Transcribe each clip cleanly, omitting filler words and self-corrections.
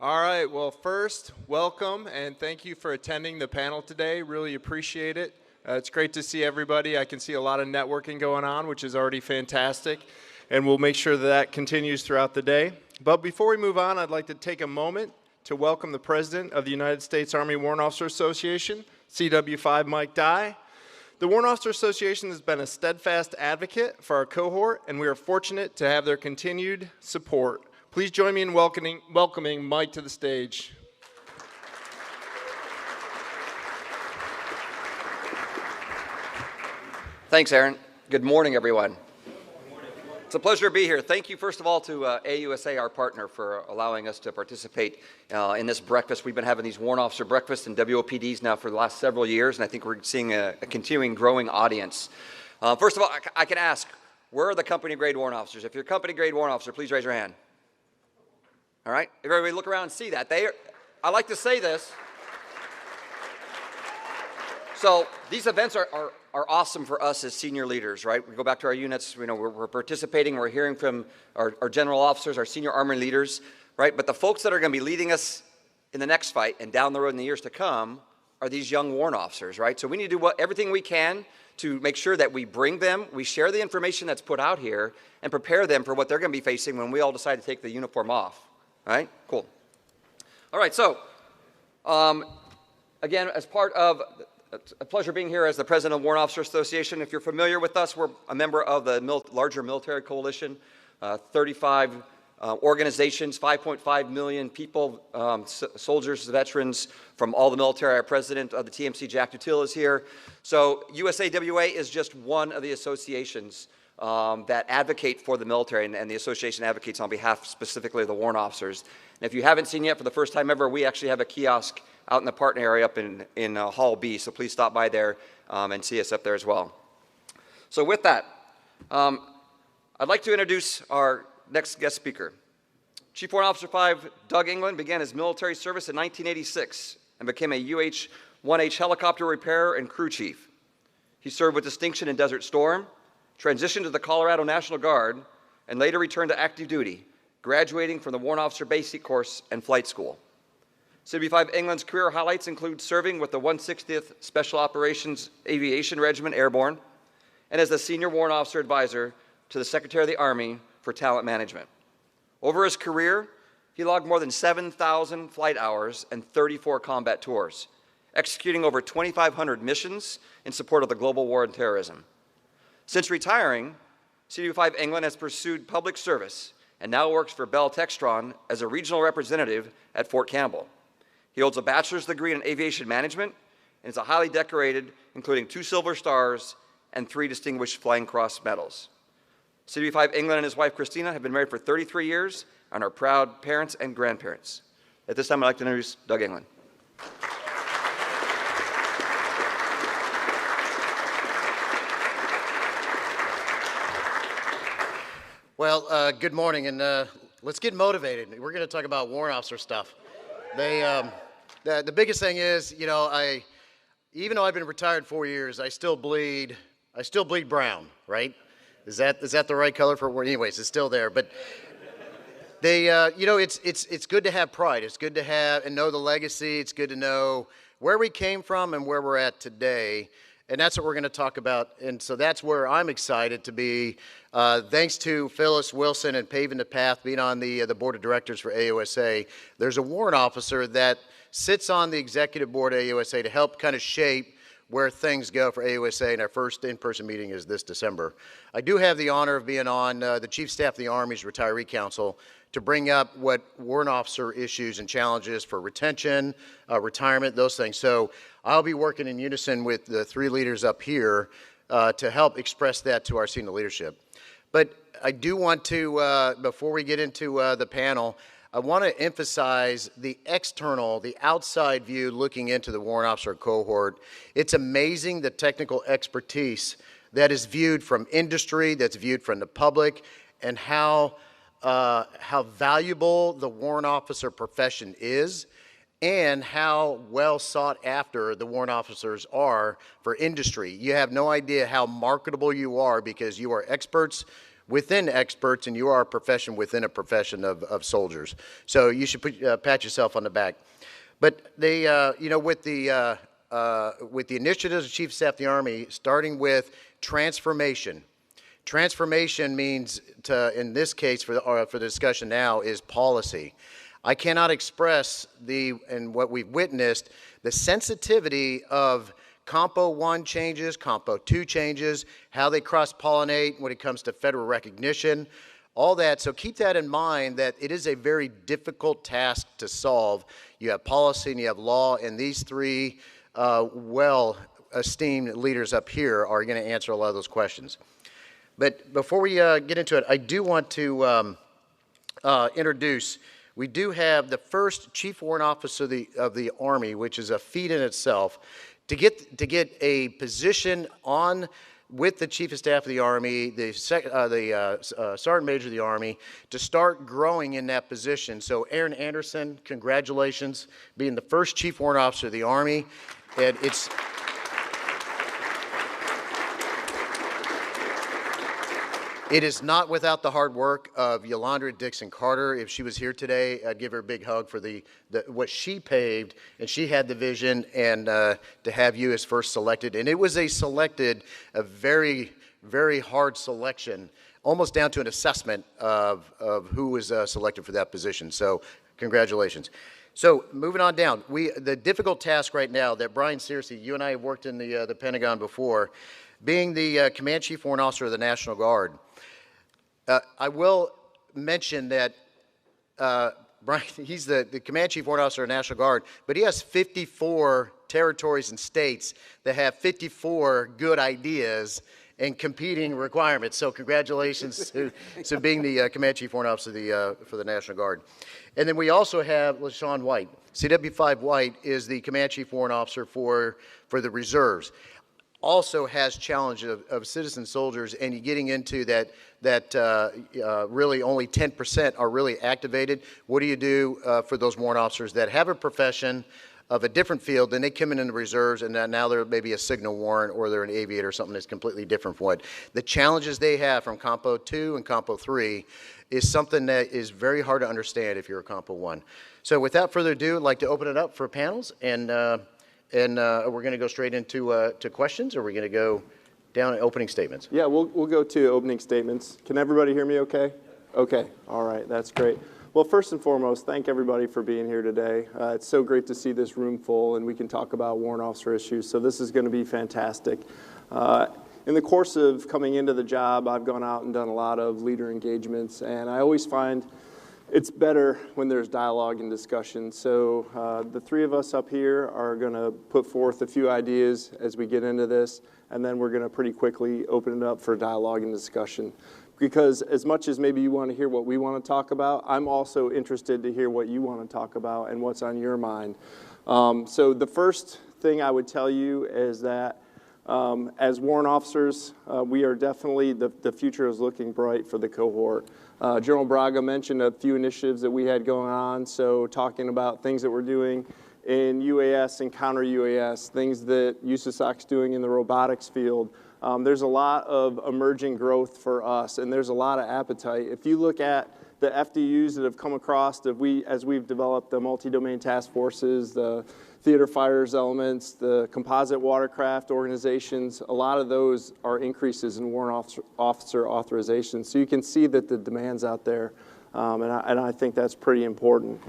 All right, well, first, welcome, and thank you for attending the panel today. Really appreciate it. It's great to see everybody. I can see a lot of networking going on, which is already fantastic, and we'll make sure that that continues throughout the day. But before we move on, I'd like to take a moment to welcome the President of the United States Army Warrant Officer Association, CW5 Mike Dye. The Warrant Officer Association has been a steadfast advocate for our cohort, and we are fortunate to have their continued support. Please join me in welcoming Mike to the stage. Thanks, Aaron. Good morning, everyone. It's a pleasure to be here. Thank you, first of all, to AUSA, our partner, for allowing us to participate in this breakfast. We've been having these warrant officer breakfasts and WOPDs now for the last several years, and I think we're seeing a continuing growing audience. First of all, I can ask, where are the company grade warrant officers? If you're a company grade warrant officer, please raise your hand. All right, everybody look around and see that. I like to say this. So these events are awesome for us as senior leaders, right? We go back to our units, we're participating, we're hearing from our general officers, our senior army leaders, right? But the folks that are going to be leading us in the next fight and down the road in the years to come are these young warrant officers, right? So we need to do everything we can to make sure that we bring them, we share the information that's put out here, and prepare them for what they're going to be facing when we all decide to take the uniform off. All right, cool. All right, so again, as part of a pleasure being here as the president of the Warrant Officer Association. If you're familiar with us, we're a member of the larger military coalition, 35 organizations, 5.5 million people, soldiers, veterans from all the military. Our president of the TMC, Jack Dutil, is here. So USAWA is just one of the associations that advocate for the military, and the association advocates on behalf specifically of the warrant officers. And if you haven't seen yet, for the first time ever, we actually have a kiosk out in the partner area up in Hall B, so please stop by there and see us up there as well. So with that, I'd like to introduce our next guest speaker. Chief Warrant Officer 5 Doug England began his military service in 1986 and became a UH-1H helicopter repairer and crew chief. He served with distinction in Desert Storm, transitioned to the Colorado National Guard, and later returned to active duty, graduating from the Warrant Officer Basic Course and Flight School. CW5 England's career highlights include serving with the 160th Special Operations Aviation Regiment Airborne and as the Senior Warrant Officer Advisor to the Secretary of the Army for Talent Management. Over his career, he logged more than 7,000 flight hours and 34 combat tours, executing over 2,500 missions in support of the global war on terrorism. Since retiring, CW5 England has pursued public service and now works for Bell Textron as a regional representative at Fort Campbell. He holds a bachelor's degree in aviation management and is a highly decorated, including 2 Silver Stars and 3 Distinguished Flying Cross medals. CW5 England and his wife Christina have been married for 33 years and are proud parents and grandparents. At this time, I'd like to introduce Doug England. Well, good morning, and let's get motivated. We're going to talk about warrant officer stuff. The biggest thing is, even though I've been retired 4 years, I still bleed brown, right? Is that the right color for warrant? Anyways, it's still there. But it's good to have pride. It's good to have and know the legacy. It's good to know where we came from and where we're at today. And that's what we're going to talk about. And so that's where I'm excited to be. Thanks to Phyllis Wilson and Paving the Path, being on the board of directors for AUSA, there's a warrant officer that sits on the executive board of AUSA to help kind of shape where things go for AUSA, and our first in-person meeting is this December. I do have the honor of being on the Chief Staff of the Army's Retiree Council to bring up what warrant officer issues and challenges for retention, retirement, those things. So I'll be working in unison with the 3 leaders up here to help express that to our senior leadership. But I do want to, before we get into the panel, I want to emphasize the external, the outside view looking into the warrant officer cohort. It's amazing the technical expertise that is viewed from industry, that's viewed from the public, and how valuable the warrant officer profession is, and how well sought after the warrant officers are for industry. You have no idea how marketable you are because you are experts within experts, and you are a profession within a profession of soldiers. So you should pat yourself on the back. But they, with the initiatives of Chief of Staff of the Army, starting with transformation. Transformation means, in this case, for the discussion now, is policy. I cannot express and what we've witnessed, the sensitivity of Compo 1 changes, Compo 2 changes, how they cross-pollinate when it comes to federal recognition, all that. So keep that in mind, that it is a very difficult task to solve. You have policy and you have law, and these three well-esteemed leaders up here are going to answer a lot of those questions. But before we get into it, I do want to introduce, we do have the first Chief Warrant Officer of the Army, which is a feat in itself, to get a position on with the Chief of Staff of the Army, the Sergeant Major of the Army, to start growing in that position. So Aaron Anderson, congratulations, being the first Chief Warrant Officer of the Army. And it is not without the hard work of Yolanda Dixon Carter. If she was here today, I'd give her a big hug for what she paved, and she had the vision, and to have you as first selected. And it was a very, very hard selection, almost down to an assessment of who was selected for that position. So congratulations. So moving on down, the difficult task right now that Brian Searcy, you and I have worked in the Pentagon before, being the Command Chief Warrant Officer of the National Guard. I will mention that Brian, he's the Command Chief Warrant Officer of the National Guard, but he has 54 territories and states that have 54 good ideas and competing requirements. So congratulations to being the Command Chief Warrant Officer for the National Guard. And then we also have LaShawn White. CW5 White is the Command Chief Warrant Officer for the Reserves. Also has challenge of citizen soldiers, and you're getting into that really only 10% are really activated. What do you do for those warrant officers that have a profession of a different field, then they come in the reserves, and now they're maybe a signal warrant or they're an aviator or something that's completely different from what the challenges they have from Compo 2 and Compo 3 is something that is very hard to understand if you're a Compo 1. So without further ado, I'd like to open it up for panels, and we're going to go straight into to questions, or we're going to go down to opening statements? Yeah, we'll go to opening statements. Can everybody hear me okay? Okay, all right, that's great. Well, first and foremost, thank everybody for being here today. It's so great to see this room full, and we can talk about warrant officer issues, so this is going to be fantastic. In the course of coming into the job, I've gone out and done a lot of leader engagements, and I always find it's better when there's dialogue and discussion. So the three of us up here are going to put forth a few ideas as we get into this, and then we're going to pretty quickly open it up for dialogue and discussion. Because as much as maybe you want to hear what we want to talk about, I'm also interested to hear what you want to talk about and what's on your mind. So the first thing I would tell you is that as warrant officers, we are definitely, the future is looking bright for the cohort. General Braga mentioned a few initiatives that we had going on, so talking about things that we're doing in UAS and counter UAS, things that USASOC's doing in the robotics field. There's a lot of emerging growth for us, and there's a lot of appetite. If you look at the FDUs that have come across, as we've developed the multi-domain task forces, the theater fires elements, the composite watercraft organizations, a lot of those are increases in warrant officer authorization. So you can see that the demand's out there, and I think that's pretty important.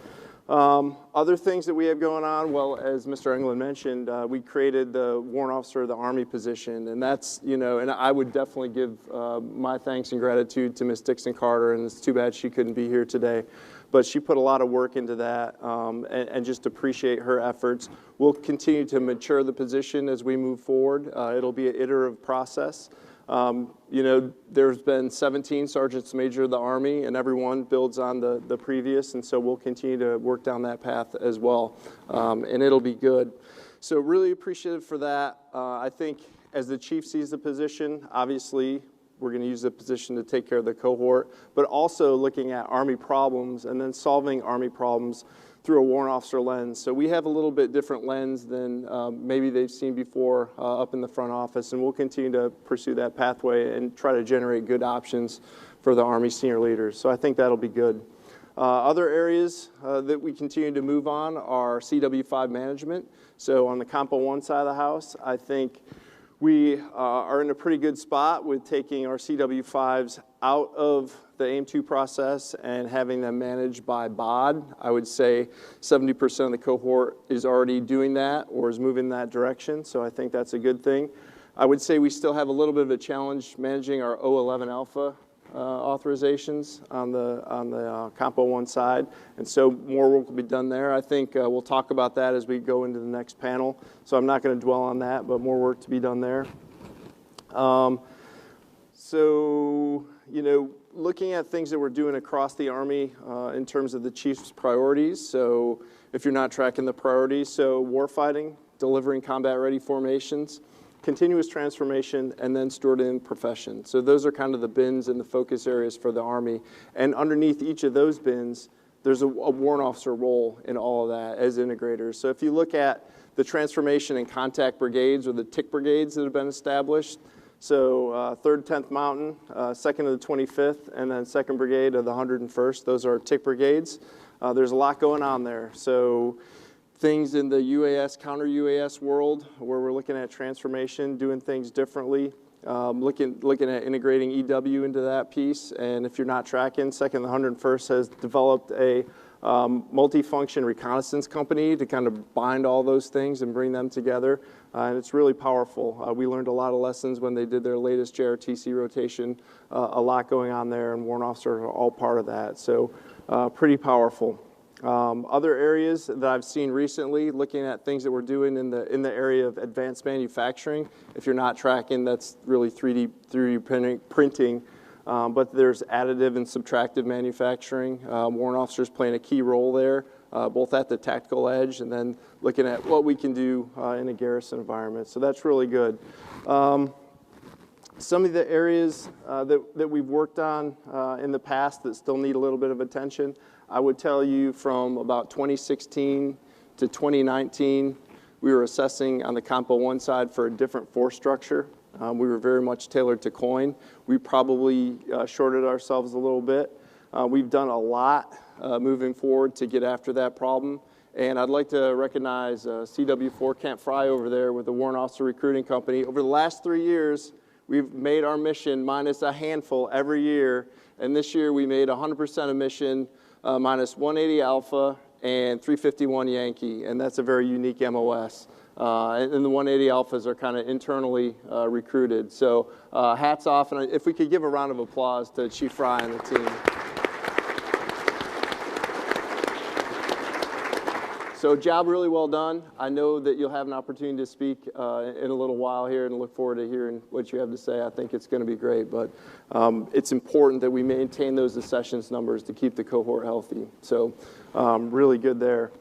Other things that we have going on, well, as Mr. Englund mentioned, we created the Warrant Officer of the Army position, and that's, and I would definitely give my thanks and gratitude to Ms. Dixon Carter, and it's too bad she couldn't be here today, but she put a lot of work into that, and just appreciate her efforts. We'll continue to mature the position as we move forward. It'll be an iterative process. There's been 17 Sergeants Major of the Army, and everyone builds on the previous, and so we'll continue to work down that path as well, and it'll be good. So really appreciative for that. I think as the Chief sees the position, obviously we're going to use the position to take care of the cohort, but also looking at Army problems and then solving Army problems through a warrant officer lens. So we have a little bit different lens than maybe they've seen before up in the front office, and we'll continue to pursue that pathway and try to generate good options for the Army senior leaders. So I think that'll be good. Other areas that we continue to move on are CW5 management. So on the Compo 1 side of the house, I think we are in a pretty good spot with taking our CW5s out of the AIM-2 process and having them managed by BOD. I would say 70% of the cohort is already doing that or is moving in that direction, so I think that's a good thing. I would say we still have a little bit of a challenge managing our O11 alpha authorizations on the Compo 1 side, and so more work will be done there. I think we'll talk about that as we go into the next panel, so I'm not going to dwell on that, but more work to be done there. So, you know, looking at things that we're doing across the Army in terms of the Chief's priorities, so if you're not tracking the priorities, so warfighting, delivering combat-ready formations, continuous transformation, and then steward-in profession. So those are kind of the bins and the focus areas for the Army. And underneath each of those bins, there's a warrant officer role in all of that as integrators. So if you look at the transformation and contact brigades or the TIC brigades that have been established, so 3rd 10th Mountain, 2nd of the 25th, and then 2nd Brigade of the 101st, those are TIC brigades. There's a lot going on there. So things in the UAS, counter-UAS world where we're looking at transformation, doing things differently, looking at integrating EW into that piece. And if you're not tracking, 2nd and the 101st has developed a multifunction reconnaissance company to kind of bind all those things and bring them together. And it's really powerful. We learned a lot of lessons when they did their latest JRTC rotation. A lot going on there, and warrant officers are all part of that. So pretty powerful. Other areas that I've seen recently, looking at things that we're doing in the area of advanced manufacturing. If you're not tracking, that's really 3D printing. But there's additive and subtractive manufacturing. Warrant officers playing a key role there, both at the tactical edge and then looking at what we can do in a garrison environment. So that's really good. Some of the areas that we've worked on in the past that still need a little bit of attention, I would tell you from about 2016 to 2019, we were assessing on the Compo 1 side for a different force structure. We were very much tailored to coin. We probably shorted ourselves a little bit. We've done a lot moving forward to get after that problem. And I'd like to recognize CW4 Camp Fry over there with the Warrant Officer Recruiting Company. Over the last 3 years, we've made our mission minus a handful every year. And this year we made 100% of mission minus 180 Alpha and 351 Yankee. And that's a very unique MOS. And the 180 Alphas are kind of internally recruited. So hats off. And if we could give a round of applause to Chief Fry and the team. So job really well done. I know that you'll have an opportunity to speak in a little while here and look forward to hearing what you have to say. I think it's going to be great, but it's important that we maintain those accessions numbers to keep the cohort healthy. So really good there.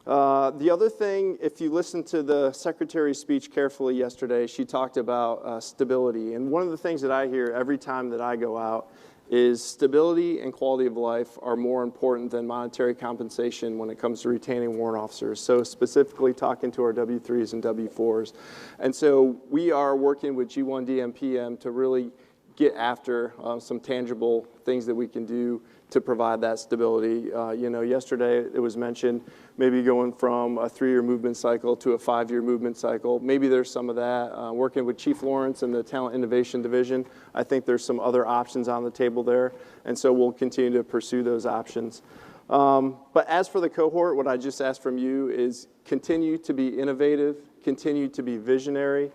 The other thing, if you listen to the Secretary's speech carefully yesterday, she talked about stability. And one of the things that I hear every time that I go out is stability and quality of life are more important than monetary compensation when it comes to retaining warrant officers. So specifically talking to our W3s and W4s. And so we are working with G1D and PM to really get after some tangible things that we can do to provide that stability. You know, yesterday it was mentioned maybe going from a 3-year movement cycle to a 5-year movement cycle. Maybe there's some of that. Working with Chief Lawrence and the Talent Innovation Division, I think there's some other options on the table there. And so we'll continue to pursue those options. But as for the cohort, what I just ask from you is continue to be innovative, continue to be visionary,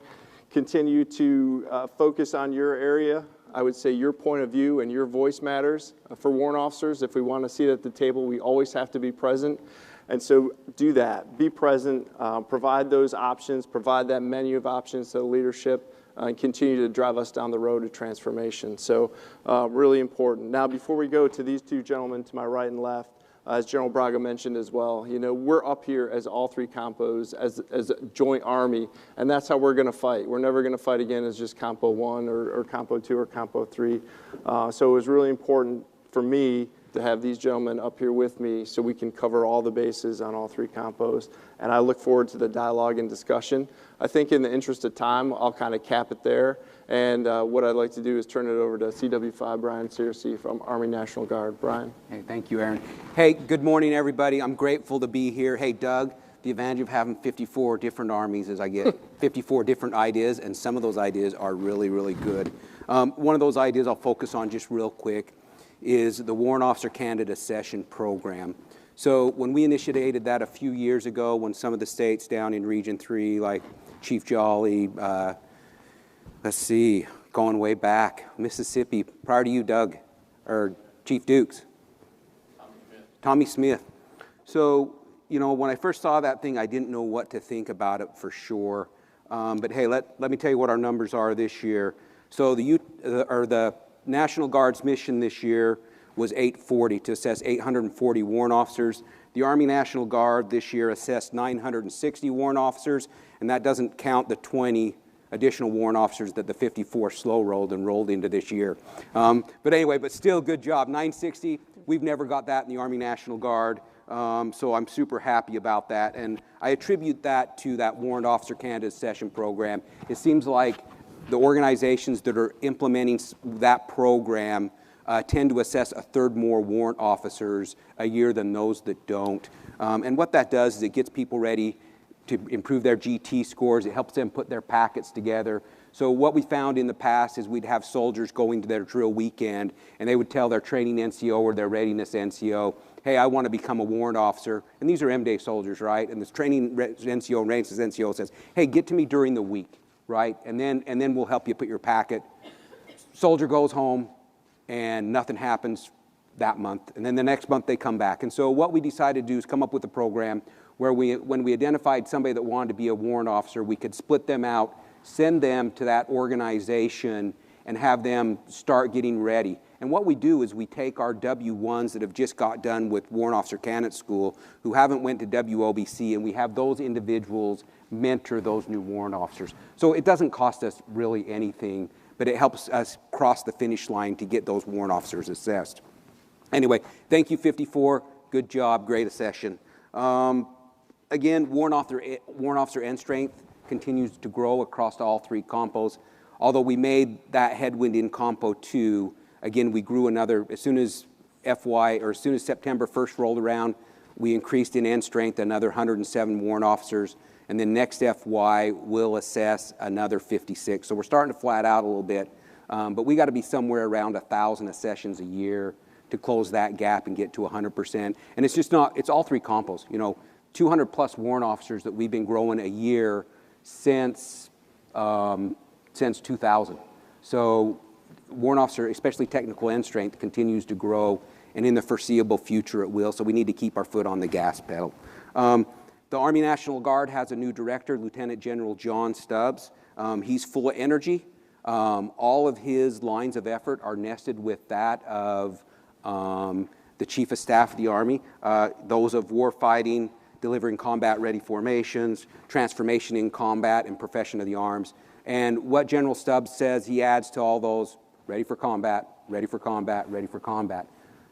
continue to focus on your area. I would say your point of view and your voice matters. For warrant officers, if we want to sit at the table, we always have to be present. And so do that. Be present. Provide those options. Provide that menu of options to the leadership and continue to drive us down the road of transformation. So really important. Now, before we go to these two gentlemen to my right and left, as General Braga mentioned as well, you know, we're up here as all 3 compos, as a joint Army, and that's how we're going to fight. We're never going to fight again as just Compo 1 or Compo 2 or Compo 3. So it was really important for me to have these gentlemen up here with me so we can cover all the bases on all three compos. And I look forward to the dialogue and discussion. I think in the interest of time, I'll kind of cap it there. And what I'd like to do is turn it over to CW5 Brian Searcy from Army National Guard. Brian. Hey, thank you, Aaron. Hey, good morning, everybody. I'm grateful to be here. Hey, Doug, the advantage of having 54 different armies is I get 54 different ideas, and some of those ideas are really, really good. One of those ideas I'll focus on just real quick is the Warrant Officer Candidate Session Program. So when we initiated that a few years ago, when some of the states down in Region 3, like Chief Jolly, let's see, going way back, Mississippi, prior to you, Doug, or Chief Dukes. Tommy Smith. So, you know, when I first saw that thing, I didn't know what to think about it for sure. But hey, let me tell you what our numbers are this year. So the National Guard's mission this year was 840 to assess 840 warrant officers. The Army National Guard this year assessed 960 warrant officers, and that doesn't count the 20 additional warrant officers that the 54 slow rolled and rolled into this year. But anyway, but still good job. 960, we've never got that in the Army National Guard, so I'm super happy about that. And I attribute that to that Warrant Officer Candidate Session Program. It seems like the organizations that are implementing that program tend to assess a third more warrant officers a year than those that don't. And what that does is it gets people ready to improve their GT scores. It helps them put their packets together. So what we found in the past is we'd have soldiers going to their drill weekend, and they would tell their training NCO or their readiness NCO, hey, I want to become a warrant officer. And these are M-Day soldiers, right? And this training NCO and readiness NCO says, hey, get to me during the week, right? And then we'll help you put your packet. Soldier goes home, and nothing happens that month. And then the next month they come back. And so what we decided to do is come up with a program where when we identified somebody that wanted to be a warrant officer, we could split them out, send them to that organization, and have them start getting ready. And what we do is we take our W1s that have just got done with Warrant Officer Candidate School, who haven't went to WOBC, and we have those individuals mentor those new warrant officers. So it doesn't cost us really anything, but it helps us cross the finish line to get those warrant officers assessed. Anyway, thank you, 54. Good job, great session. Again, warrant officer end strength continues to grow across all three compos. Although we made that headwind in Compo 2, again, we grew another, as soon as September 1st rolled around, we increased in end strength another 107 warrant officers, and then next FY we'll assess another 56. So we're starting to flat out a little bit, but we got to be somewhere around 1,000 accessions a year to close that gap and get to 100%. And it's just not, it's all three compos, you know, 200 plus warrant officers that we've been growing a year since 2000. So warrant officer, especially technical end strength, continues to grow, and in the foreseeable future it will, so we need to keep our foot on the gas pedal. The Army National Guard has a new director, Lieutenant General John Stubbs. He's full of energy. All of his lines of effort are nested with that of the Chief of Staff of the Army, those of warfighting, delivering combat-ready formations, transformation in combat, and profession of the arms. And what General Stubbs says, he adds to all those, ready for combat, ready for combat, ready for combat,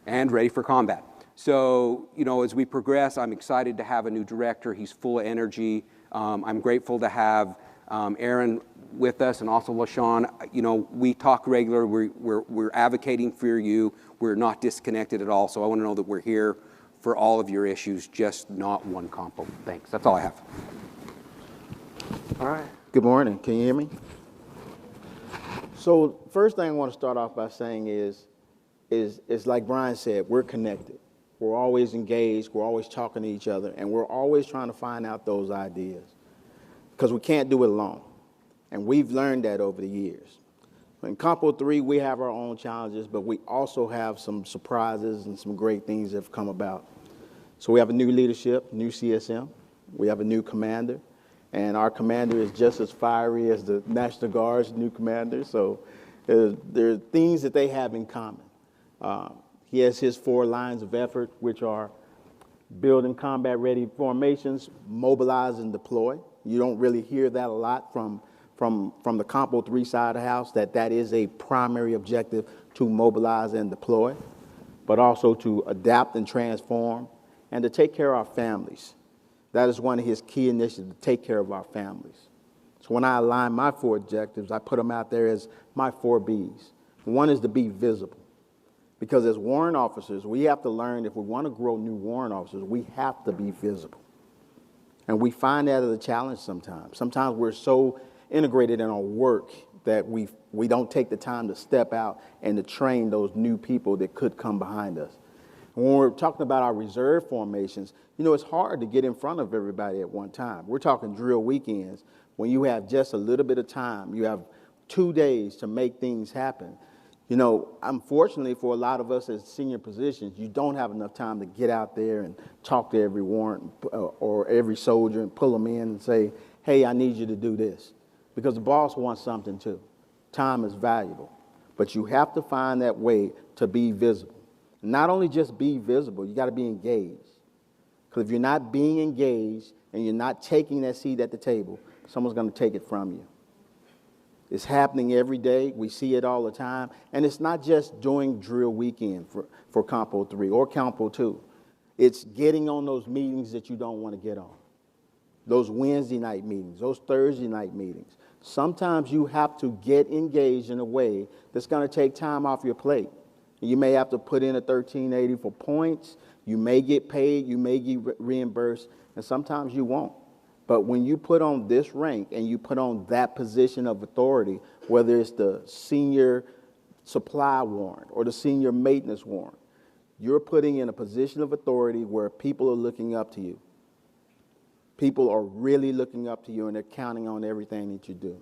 and ready for combat. So, you know, as we progress, I'm excited to have a new director. He's full of energy. I'm grateful to have Aaron with us, and also LaShawn. You know, we talk regularly. We're advocating for you. We're not disconnected at all. So I want to know that we're here for all of your issues, just not one compo. Thanks. That's all I have. All right. Good morning. Can you hear me? So first thing I want to start off by saying is like Brian said, we're connected. We're always engaged. We're always talking to each other, and we're always trying to find out those ideas because we can't do it alone. And we've learned that over the years. In Compo 3, we have our own challenges, but we also have some surprises and some great things that have come about. So we have a new leadership, new CSM. We have a new commander, and our commander is just as fiery as the National Guard's new commander. So there are things that they have in common. He has his 4 lines of effort, which are building combat-ready formations, mobilize and deploy. You don't really hear that a lot from the Compo 3 side of the house, that is a primary objective, to mobilize and deploy. but also to adapt and transform and to take care of our families. That is one of his key initiatives, to take care of our families. So when I align my 4 objectives, I put them out there as my 4 Bs. One is to be visible. Because as warrant officers, we have to learn, if we want to grow new warrant officers, we have to be visible. And we find that as a challenge sometimes. Sometimes we're so integrated in our work that we don't take the time to step out and to train those new people that could come behind us. And when we're talking about our reserve formations, you know, it's hard to get in front of everybody at one time. We're talking drill weekends when you have just a little bit of time. You have 2 days to make things happen. You know, unfortunately for a lot of us as senior positions, you don't have enough time to get out there and talk to every warrant or every soldier and pull them in and say, hey, I need you to do this. Because the boss wants something too. Time is valuable. But you have to find that way to be visible. Not only just be visible, you got to be engaged. Because if you're not being engaged and you're not taking that seat at the table, someone's going to take it from you. It's happening every day. We see it all the time. And it's not just during drill weekend for Compo 3 or Compo 2. It's getting on those meetings that you don't want to get on. Those Wednesday night meetings, those Thursday night meetings. Sometimes you have to get engaged in a way that's going to take time off your plate. You may have to put in a 1380 for points. You may get paid. You may get reimbursed. And sometimes you won't. But when you put on this rank and you put on that position of authority, whether it's the senior supply warrant or the senior maintenance warrant, you're putting in a position of authority where people are looking up to you. People are really looking up to you, and they're counting on everything that you do.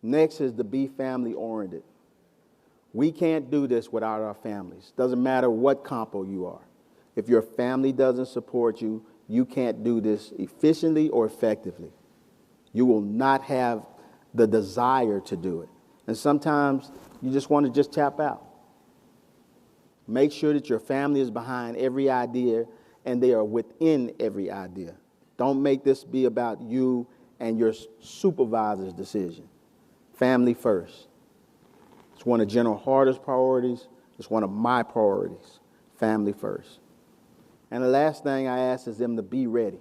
Next is to be family oriented. We can't do this without our families. Doesn't matter what compo you are. If your family doesn't support you, you can't do this efficiently or effectively. You will not have the desire to do it. And sometimes you just want to just tap out. Make sure that your family is behind every idea and they are within every idea. Don't make this be about you and your supervisor's decision. Family first. It's one of General Harder's priorities. It's one of my priorities. Family first. And the last thing I ask is them to be ready.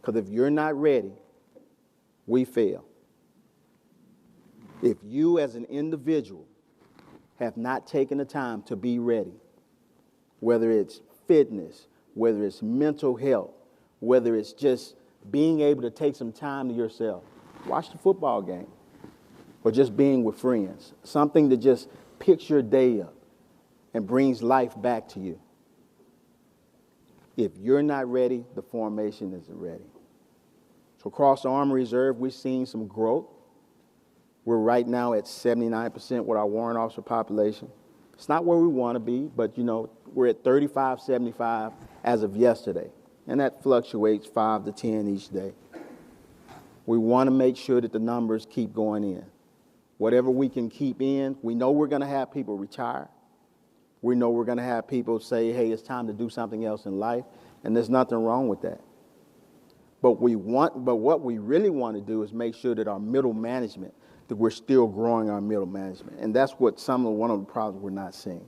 Because if you're not ready, we fail. If you as an individual have not taken the time to be ready, whether it's fitness, whether it's mental health, whether it's just being able to take some time to yourself, watch the football game, or just being with friends, something that just picks your day up and brings life back to you. If you're not ready, the formation isn't ready. So across the Army Reserve, we've seen some growth. We're right now at 79% with our warrant officer population. It's not where we want to be, but, you know, we're at 35, 75 as of yesterday. And that fluctuates 5 to 10 each day. We want to make sure that the numbers keep going in. Whatever we can keep in, we know we're going to have people retire. We know we're going to have people say, hey, it's time to do something else in life, and there's nothing wrong with that. But what we really want to do is make sure that our middle management, that we're still growing our middle management. And that's what one of the problems we're not seeing.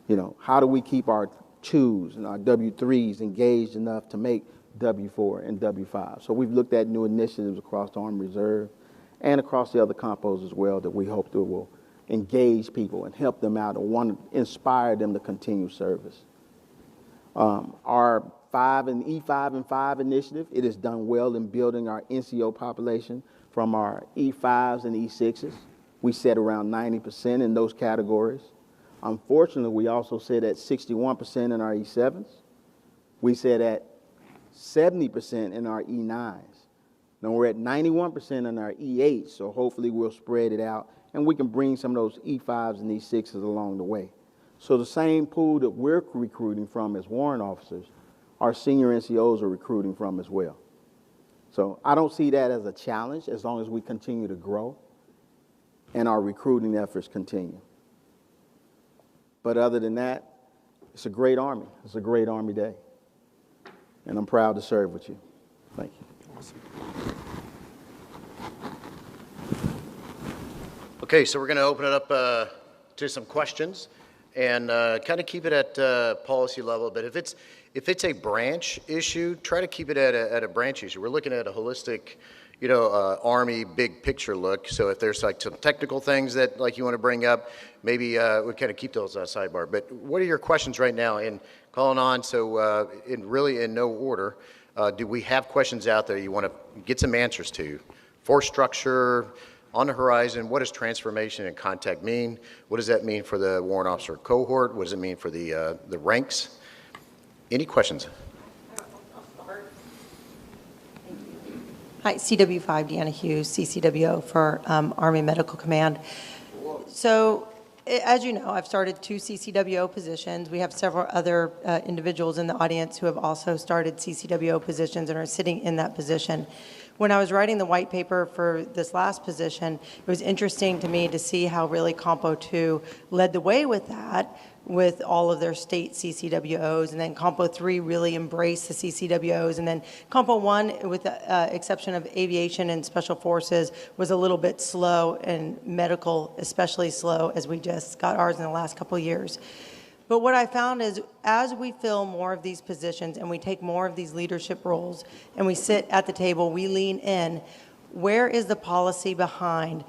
You know, how do we keep our 2s and our W3s engaged enough to make W4 and W5? So we've looked at new initiatives across the Army Reserve and across the other compos as well that we hope that will engage people and help them out and want to inspire them to continue service. Our E5 and 5 initiative, it has done well in building our NCO population from our E5s and E6s. We set around 90% in those categories. Unfortunately, we also sit at 61% in our E7s. We sit at 70% in our E9s. Now we're at 91% in our E8s, so hopefully we'll spread it out and we can bring some of those E5s and E6s along the way. So the same pool that we're recruiting from as warrant officers, our senior NCOs are recruiting from as well. So I don't see that as a challenge as long as we continue to grow and our recruiting efforts continue. But other than that, it's a great Army. It's a great Army day. And I'm proud to serve with you. Thank you. Awesome. Okay, so we're going to open it up to some questions. and kind of keep it at policy level. But if it's a branch issue, try to keep it at a branch issue. We're looking at a holistic, Army big picture look. So if there's like some technical things that like you want to bring up, maybe we kind of keep those sidebar. But what are your questions right now? And calling on, so in no order, do we have questions out there you want to get some answers to? Force structure, on the horizon, what does transformation and contact mean? What does that mean for the warrant officer cohort? What does it mean for the ranks? Any questions? Hi, CW5, Deanna Hughes, CCWO for Army Medical Command. So, as you know, I've started 2 CCWO positions. We have several other individuals in the audience who have also started CCWO positions and are sitting in that position. When I was writing the white paper for this last position, it was interesting to me to see how really Compo 2 led the way with that, with all of their state CCWOs, and then Compo 3 really embraced the CCWOs, and then Compo 1, with the exception of aviation and special forces, was a little bit slow, and medical especially slow, as we just got ours in the last couple of years. But what I found is as we fill more of these positions and we take more of these leadership roles and we sit at the table, we lean in, where is the policy behind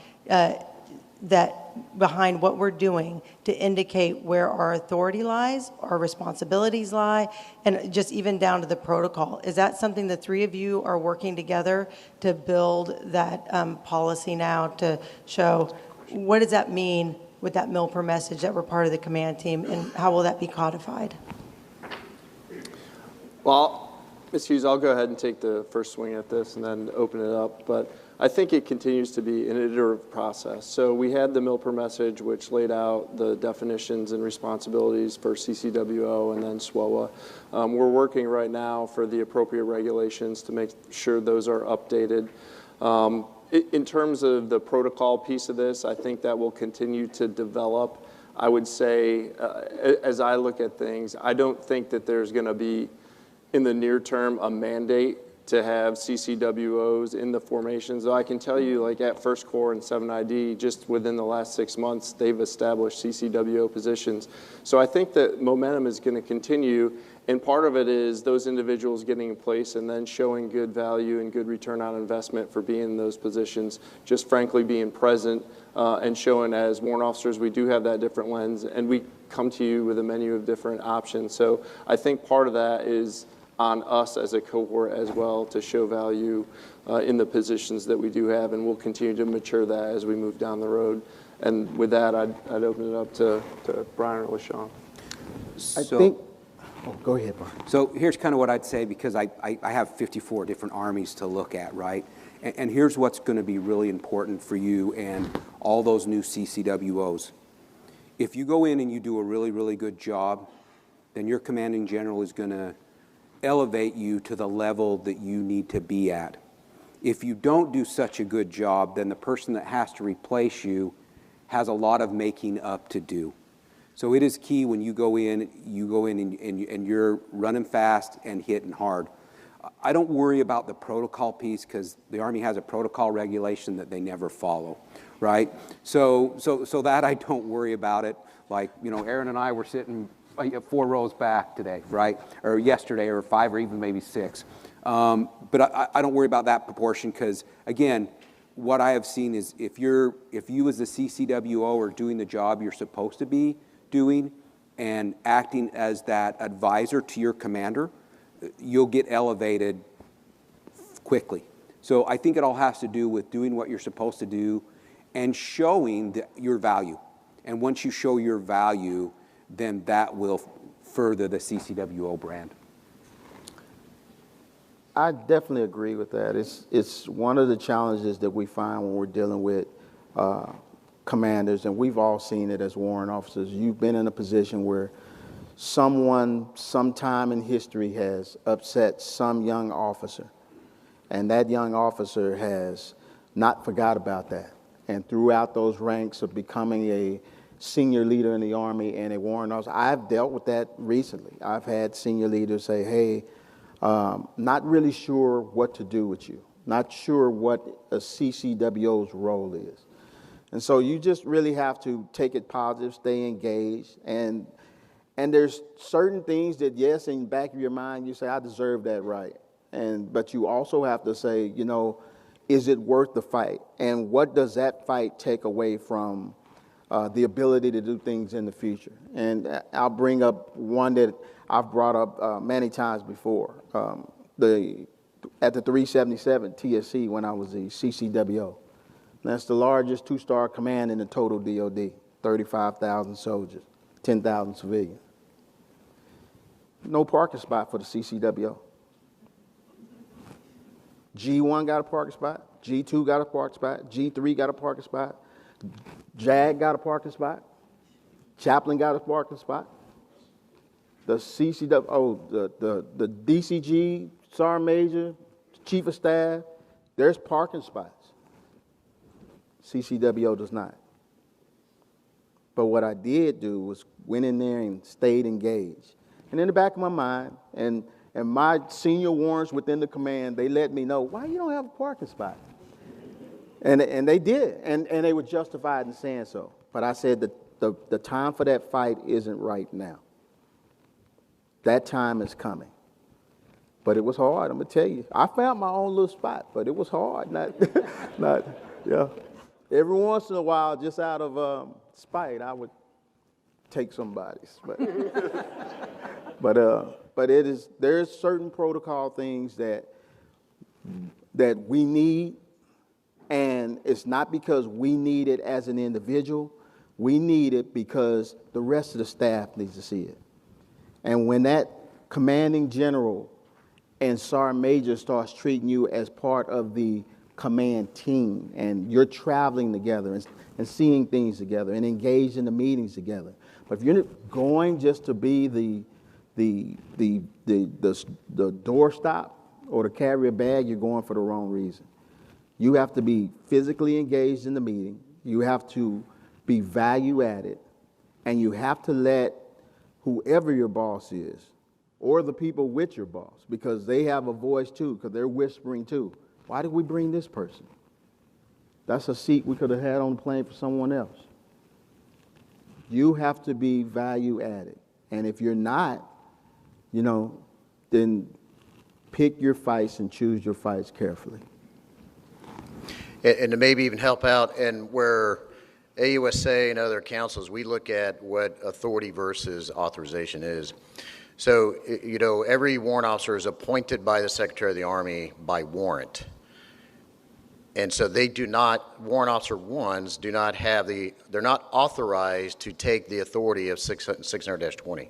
behind what we're doing to indicate where our authority lies, our responsibilities lie, and just even down to the protocol? Is that something the 3 of you are working together to build that policy now, to show what does that mean with that MILPER message that we're part of the command team, and how will that be codified? Well, Ms. Hughes, I'll go ahead and take the first swing at this and then open it up. But I think it continues to be an iterative process. So we had the MILPER message, which laid out the definitions and responsibilities for CCWO and then SWOA. We're working right now for the appropriate regulations to make sure those are updated. In terms of the protocol piece of this, I think that will continue to develop. I would say, as I look at things, I don't think that there's going to be, in the near term, a mandate to have CCWOs in the formations. Though I can tell you, like at First Corps and 7ID, just within the last 6 months, they've established CCWO positions. So I think that momentum is going to continue, and part of it is those individuals getting in place and then showing good value and good return on investment for being in those positions, just frankly being present and showing as warrant officers we do have that different lens, and we come to you with a menu of different options. So I think part of that is on us as a cohort as well to show value in the positions that we do have, and we'll continue to mature that as we move down the road. And with that, I'd open it up to Brian or LaShawn. Go ahead, Brian. So here's kind of what I'd say, because I have 54 different armies to look at, right? And here's what's going to be really important for you and all those new CCWOs. If you go in and you do a really, really good job, then your commanding general is going to elevate you to the level that you need to be at. If you don't do such a good job, then the person that has to replace you has a lot of making up to do. So it is key when you go in and you're running fast and hitting hard. I don't worry about the protocol piece, because the Army has a protocol regulation that they never follow, right? So that I don't worry about it. Like, Aaron and I were sitting 4 rows back today, right? Or yesterday, or 5, or even maybe 6. But I don't worry about that proportion, because again, what I have seen is if you as the CCWO are doing the job you're supposed to be doing and acting as that advisor to your commander, you'll get elevated quickly. So I think it all has to do with doing what you're supposed to do and showing your value. And once you show your value, then that will further the CCWO brand. I definitely agree with that. It's one of the challenges that we find when we're dealing with commanders, and we've all seen it as warrant officers. You've been in a position where someone sometime in history has upset some young officer, and that young officer has not forgot about that. And throughout those ranks of becoming a senior leader in the Army and a warrant officer, I've dealt with that recently. I've had senior leaders say, hey, not really sure what to do with you, not sure what a CCWO's role is. And so you just really have to take it positive, stay engaged, and there's certain things that, yes, in the back of your mind, you say, I deserve that right. But you also have to say, you know, is it worth the fight? And what does that fight take away from the ability to do things in the future? And I'll bring up one that I've brought up many times before. At the 377 TSC when I was the CCWO. That's the largest two-star command in the total DOD, 35,000 soldiers, 10,000 civilians. No parking spot for the CCWO. G1 got a parking spot, G2 got a parking spot, G3 got a parking spot, JAG got a parking spot, Chaplain got a parking spot. The CCWO, the DCG, Sergeant Major, Chief of Staff, there's parking spots. CCWO does not. But what I did do was went in there and stayed engaged. And in the back of my mind, and my senior warrants within the command, they let me know, why you don't have a parking spot? And they did, and they were justified in saying so. But I said that the time for that fight isn't right now. That time is coming. But it was hard, I'm gonna tell you. I found my own little spot, but it was hard. Yeah. Every once in a while, just out of spite, I would take somebody's. But there's certain protocol things that we need, and it's not because we need it as an individual. We need it because the rest of the staff needs to see it. And when that commanding general and sergeant major starts treating you as part of the command team, and you're traveling together and seeing things together and engaged in the meetings together. But if you're going just to be the doorstop or to carry a bag, you're going for the wrong reason. You have to be physically engaged in the meeting. You have to be value added, and you have to let whoever your boss is, or the people with your boss, because they have a voice too, because they're whispering too. Why did we bring this person? That's a seat we could have had on the plane for someone else. You have to be value added. And if you're not, then pick your fights and choose your fights carefully. And to maybe even help out, and where AUSA and other councils, we look at what authority versus authorization is. So, every warrant officer is appointed by the Secretary of the Army by warrant. And so warrant officer ones do not have they're not authorized to take the authority of 600-20.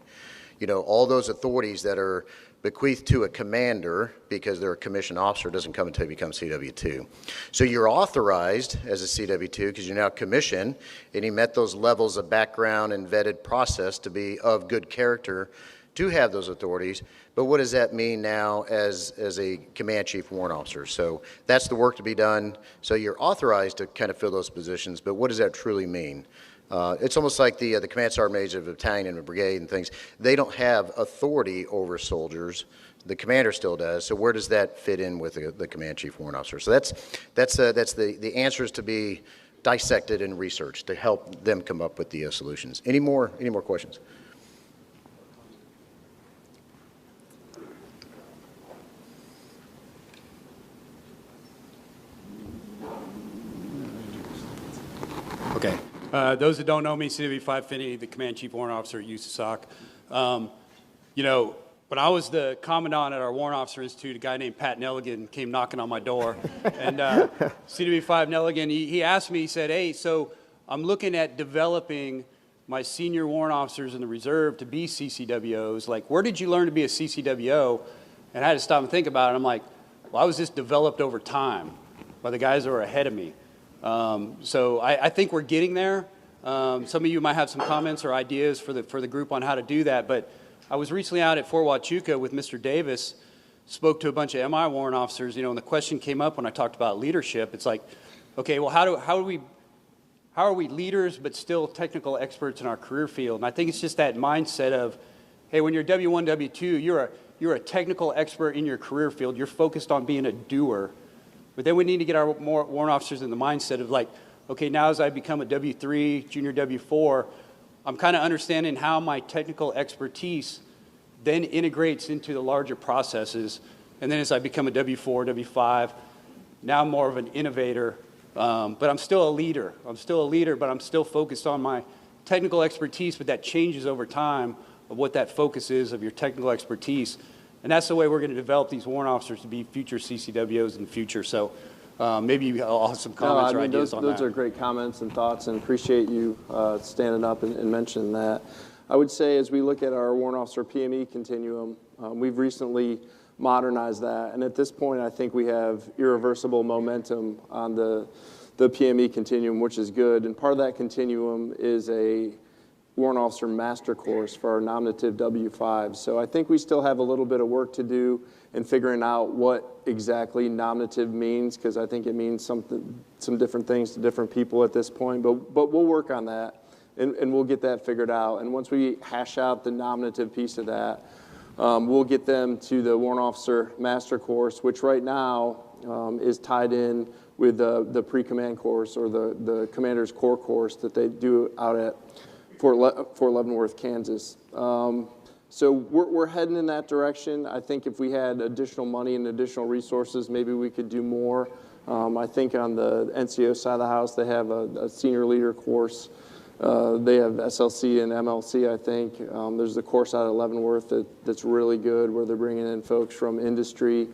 All those authorities that are bequeathed to a commander because they're a commissioned officer doesn't come until you become CW2. So you're authorized as a CW2 because you're now commissioned and you met those levels of background and vetted process to be of good character to have those authorities. But what does that mean now as a command chief warrant officer? So that's the work to be done. So you're authorized to kind of fill those positions, but what does that truly mean? It's almost like the command sergeant major of a battalion and a brigade and things. They don't have authority over soldiers. The commander still does. So where does that fit in with the command chief warrant officer? So that's the answers to be dissected and researched to help them come up with the solutions. Any more questions? Okay. Those that don't know me, CW5 Finney, the Command Chief Warrant Officer at USASOC. When I was the commandant at our Warrant Officer Institute, a guy named Pat Nelligan came knocking on my door. And CW5 Nelligan, he asked me, he said, hey, so I'm looking at developing my senior warrant officers in the reserve to be CCWOs. Like, where did you learn to be a CCWO? And I had to stop and think about it. I'm like, well, I was just developed over time by the guys that were ahead of me. So I think we're getting there. Some of you might have some comments or ideas for the group on how to do that, but I was recently out at Fort Huachuca with Mr. Davis, spoke to a bunch of MI warrant officers, and the question came up when I talked about leadership. It's like, okay, well, how are we leaders but still technical experts in our career field? And I think it's just that mindset of, hey, when you're W1, W2, you're a technical expert in your career field. You're focused on being a doer. But then we need to get our warrant officers in the mindset of like, okay, now as I become a W3, junior W4, I'm kind of understanding how my technical expertise then integrates into the larger processes. And then as I become a W4, W5, now I'm more of an innovator, but I'm still a leader. I'm still a leader, but I'm still focused on my technical expertise, but that changes over time of what that focus is of your technical expertise. And that's the way we're going to develop these warrant officers to be future CCWOs in the future. So maybe I'll have some comments or ideas on that. Those are great comments and thoughts, and appreciate you standing up and mentioning that. I would say as we look at our warrant officer PME continuum, we've recently modernized that, and at this point I think we have irreversible momentum on the PME continuum, which is good, and part of that continuum is a warrant officer master course for our nominative W5. So I think we still have a little bit of work to do in figuring out what exactly nominative means, because I think it means some different things to different people at this point, but we'll work on that and we'll get that figured out. And once we hash out the nominative piece of that, we'll get them to the warrant officer master course, which right now is tied in with the pre-command course or the commander's core course that they do out at Fort Leavenworth, Kansas. So we're heading in that direction. I think if we had additional money and additional resources, maybe we could do more. I think on the NCO side of the house, they have a senior leader course. They have SLC and MLC, I think. There's a course out at Leavenworth that's really good, where they're bringing in folks from industry,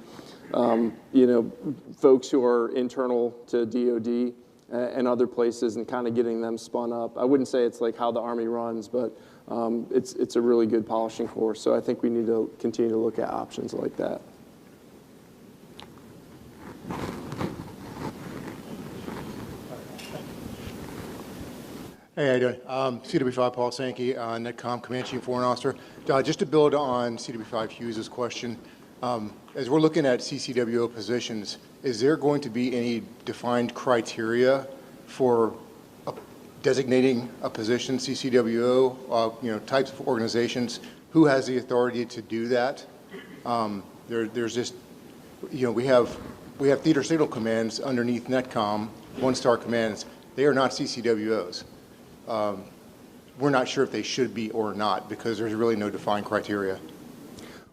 folks who are internal to DOD and other places, and kind of getting them spun up. I wouldn't say it's like how the Army runs, but it's a really good polishing course. So I think we need to continue to look at options like that. Hey, how you doing? CW5 Paul Sankey, NetCom Command Chief Warrant Officer. Just to build on CW5 Hughes' question, as we're looking at CCWO positions, is there going to be any defined criteria for designating a position, CCWO, types of organizations? Who has the authority to do that? There's just, we have theater signal commands underneath NetCom, one-star commands. They are not CCWOs. We're not sure if they should be or not, because there's really no defined criteria.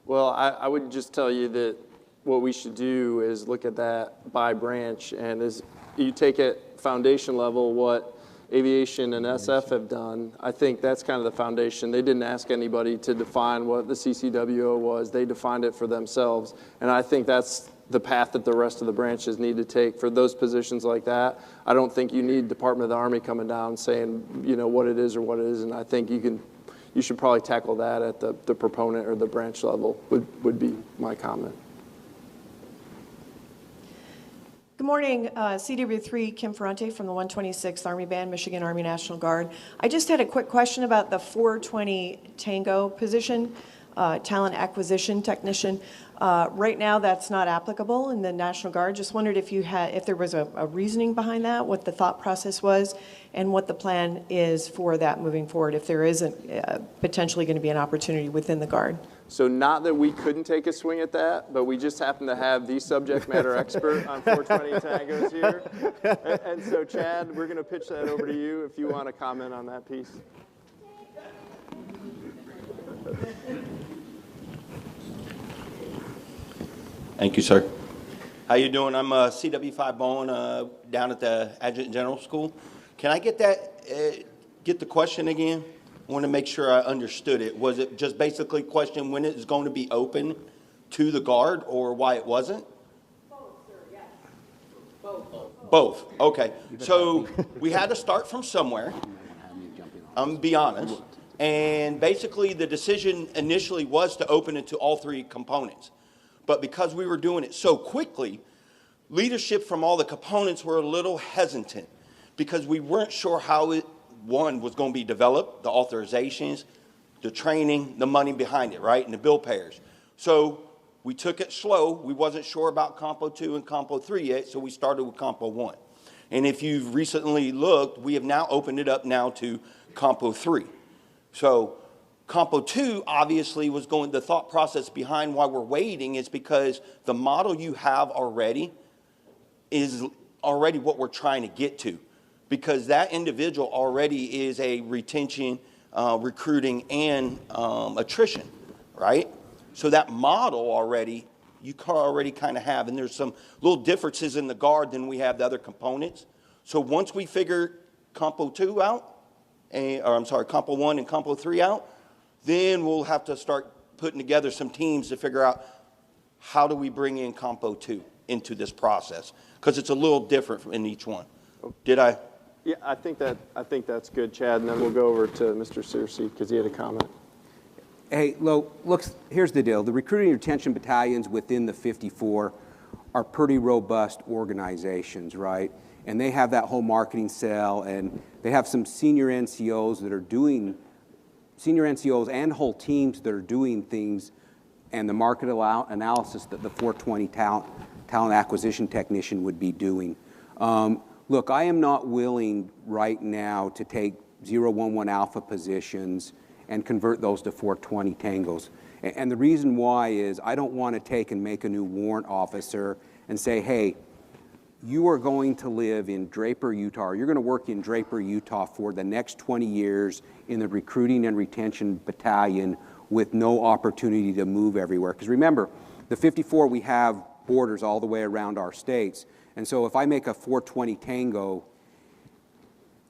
Well, I would just tell you that what we should do is look at that by branch, and as you take it foundation level, what aviation and SF have done, I think that's kind of the foundation. They didn't ask anybody to define what the CCWO was. They defined it for themselves, and I think that's the path that the rest of the branches need to take for those positions like that. I don't think you need Department of the Army coming down saying, what it is or what it isn't. I think you should probably tackle that at the proponent or the branch level would be my comment. Good morning, CW3 Kim Ferrante from the 126th Army Band, Michigan Army National Guard. I just had a quick question about the 420 Tango position, talent acquisition technician. Right now, that's not applicable in the National Guard. Just wondered if there was a reasoning behind that, what the thought process was, and what the plan is for that moving forward, if there isn't potentially going to be an opportunity within the Guard. So not that we couldn't take a swing at that, but we just happen to have the subject matter expert on 420 Tangos here. And so, Chad, we're going to pitch that over to you if you want to comment on that piece. Thank you, sir. How you doing? I'm CW5 Bowen down at the Adjutant General School. Can I get the question again? I want to make sure I understood it. Was it just basically question when it is going to be open to the Guard, or why it wasn't? Both, sir, yes. Both. Both. Okay. So we had to start from somewhere. Be honest. And basically the decision initially was to open it to all three components. But because we were doing it so quickly, leadership from all the components were a little hesitant because we weren't sure how one was going to be developed, the authorizations, the training, the money behind it, right, and the bill payers. So we took it slow. We wasn't sure about Compo 2 and Compo 3 yet, so we started with Compo 1. And if you've recently looked, we have now opened it up now to Compo 3. So Compo 2 obviously was the thought process behind why we're waiting is because the model you have already is already what we're trying to get to. because that individual already is a retention, recruiting, and attrition, right? So that model already, you already kind of have, and there's some little differences in the guard than we have the other components. So once we figure Compo 2 out, Compo 1 and Compo 3 out, then we'll have to start putting together some teams to figure out how do we bring in Compo 2 into this process, because it's a little different in each one. Did I? Yeah, I think that's good, Chad, and then we'll go over to Mr. Searcy because he had a comment. Hey, look, here's the deal. The recruiting and retention battalions within the 54 are pretty robust organizations, right? And they have that whole marketing cell, and they have some senior NCOs that are doing, senior NCOs and whole teams that are doing things and the market analysis that the 420 talent acquisition technician would be doing. Look, I am not willing right now to take 011 alpha positions and convert those to 420 tangos. And the reason why is I don't want to take and make a new warrant officer and say, hey, you are going to live in Draper, Utah, or you're going to work in Draper, Utah for the next 20 years in the recruiting and retention battalion with no opportunity to move everywhere. Because remember, the 54, we have borders all the way around our states. And so if I make a 420 tango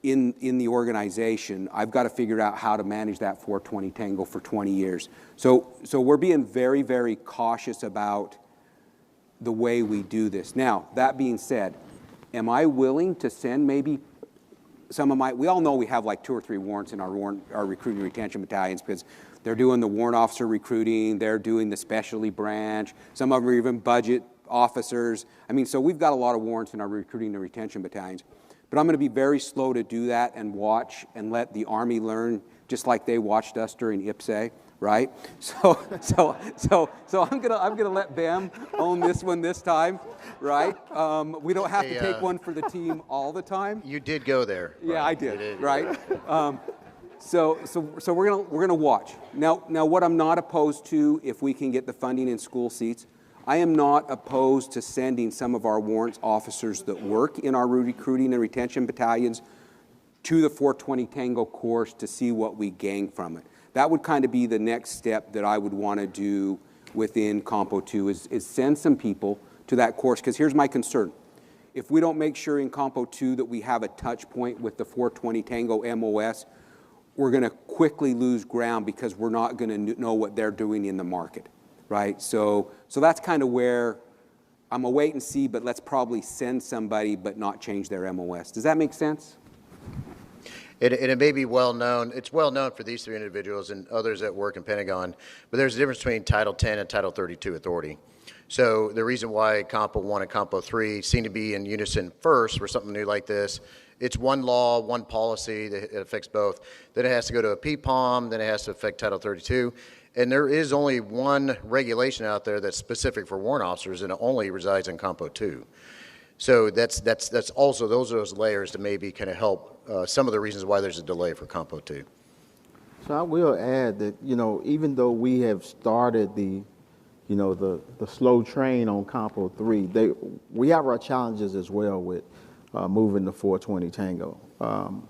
in the organization, I've got to figure out how to manage that 420 tango for 20 years. So we're being very, very cautious about the way we do this. Now, that being said, am I willing to send maybe some of my, we all know we have like 2 or 3 warrants in our recruiting and retention battalions because they're doing the warrant officer recruiting, they're doing the specialty branch, some of them are even budget officers. I mean, so we've got a lot of warrants in our recruiting and retention battalions. But I'm going to be very slow to do that and watch and let the Army learn just like they watched us during IPSA, right? So I'm gonna let them own this one this time, right? We don't have to take one for the team all the time. You did go there. Yeah, right? I did, right? So we're gonna watch. Now what I'm not opposed to, if we can get the funding in school seats, I am not opposed to sending some of our warrants officers that work in our recruiting and retention battalions to the 420 Tango course to see what we gain from it. That would kind of be the next step that I would want to do within Compo 2 is send some people to that course, because here's my concern. If we don't make sure in Compo 2 that we have a touch point with the 420 Tango MOS, we're going to quickly lose ground because we're not going to know what they're doing in the market. Right, so that's kind of where I'm a wait and see, but let's probably send somebody but not change their MOS. Does that make sense? It may be well known. It's well known for these 3 individuals and others that work in Pentagon, but there's a difference between Title 10 and Title 32 authority. So the reason why Compo 1 and Compo 3 seem to be in unison first for something new like this, it's one law, one policy that affects both. Then it has to go to a PPOM, then it has to affect Title 32. And there is only one regulation out there that's specific for warrant officers, and it only resides in Compo 2. So that's also, those are those layers that maybe kind of help some of the reasons why there's a delay for Compo 2. So I will add that, even though we have started the slow train on Compo 3, we have our challenges as well with moving the 420 Tango.